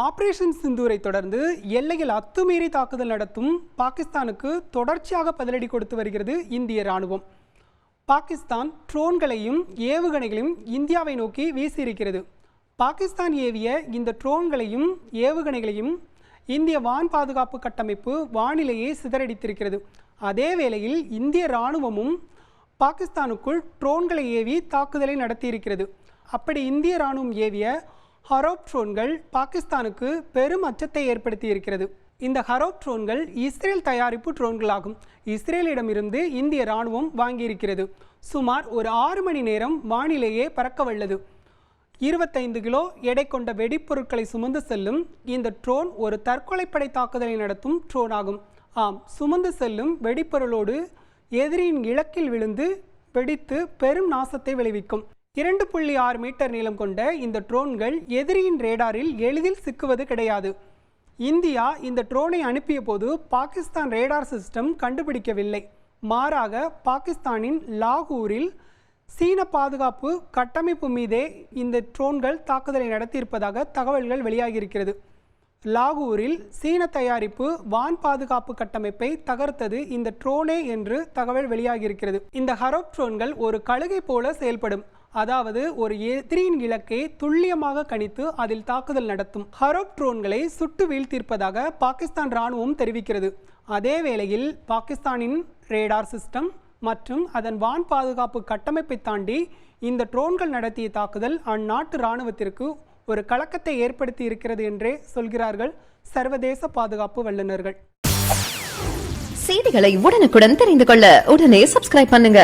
Operation சிந்தூரை தொடர்ந்து எல்லையில் அத்துமீறி தாக்குதல் நடத்தும் பாகிஸ்தானுக்கு தொடர்ச்சியாக பதிலடி கொடுத்து வருகிறது இந்திய ராணுவம். பாகிஸ்தான் ட்ரோன்களையும் ஏவுகணைகளையும் இந்தியாவை நோக்கி வீசியிருக்கிறது. பாகிஸ்தான் ஏவிய இந்த ட்ரோன்களையும் ஏவுகணைகளையும் இந்திய வான் பாதுகாப்பு கட்டமைப்பு வானிலையை சிதறடித்திருக்கிறது. அதே வேளையில் இந்திய இராணுவமும் பாகிஸ்தானுக்குள் ட்ரோன்களை ஏவி தாக்குதலை நடத்தியிருக்கிறது. அப்படி இந்திய இராணுவம் ஏவிய ஹரோப் ட்ரோன்கள் பாகிஸ்தானுக்கு பெரும் அச்சத்தை ஏற்படுத்தி இருக்கிறது. இந்த ஹரோப் ட்ரோன்கள் இஸ்ரேல் தயாரிப்பு ட்ரோன்களாகும். இஸ்ரேலிடமிருந்து இந்திய இராணுவம் வாங்கியிருக்கிறது. சுமார் ஒரு 6 மணி நேரம் வானிலேயே பறக்க வல்லது. 25 கிலோ எடை கொண்ட வெடிப்பொருட்களை சுமந்து செல்லும் இந்த ட்ரோன் ஒரு தற்கொலைப்படை தாக்குதலை நடத்தும் ட்ரோன் ஆகும். ஆம், சுமந்து செல்லும் வெடிப்பொருளோடு எதிரியின் இலக்கில் விழுந்து வெடித்து பெரும் நாசத்தை விளைவிக்கும். 2.6 மீட்டர் நீளம் கொண்ட இந்த ட்ரோன்கள் எதிரியின் ரேடாரில் எளிதில் சிக்குவது கிடையாது. இந்தியா இந்த ட்ரோனை அனுப்பிய போது பாகிஸ்தான் ரேடார் சிஸ்டம் கண்டுபிடிக்கவில்லை. மாறாக பாகிஸ்தானின் லாகூரில் சீன பாதுகாப்பு கட்டமைப்பு மீதே இந்த ட்ரோன்கள் தாக்குதலை நடத்தியிருப்பதாக தகவல்கள் வெளியாகியிருக்கிறது. லாகூரில் சீன தயாரிப்பு வான் பாதுகாப்பு கட்டமைப்பை தகர்த்தது இந்த ட்ரோனே என்று தகவல் வெளியாகியிருக்கிறது. இந்த ஹரோப் ட்ரோன்கள் ஒரு கழுகை போல செயல்படும். அதாவது ஒரு எதிரியின் இலக்கை துல்லியமாக கணித்து அதில் தாக்குதல் நடத்தும். ஹரோப் ட்ரோன்களை சுட்டு வீழ்த்தியிருப்பதாக பாகிஸ்தான் இராணுவம் தெரிவிக்கிறது. அதே வேளையில் பாகிஸ்தானின் ரேடார் சிஸ்டம் மற்றும் அதன் வான் பாதுகாப்பு கட்டமைப்பை தாண்டி இந்த ட்ரோன்கள் நடத்திய தாக்குதல் அந்நாட்டு இராணுவத்திற்கு ஒரு கலக்கத்தை ஏற்படுத்தி இருக்கிறது என்றே சொல்கிறார்கள் சர்வதேச பாதுகாப்பு வல்லுநர்கள். செய்திகளை உடனுக்குடன் தெரிந்து கொள்ள உடனே சப்ஸ்கிரைப் பண்ணுங்க.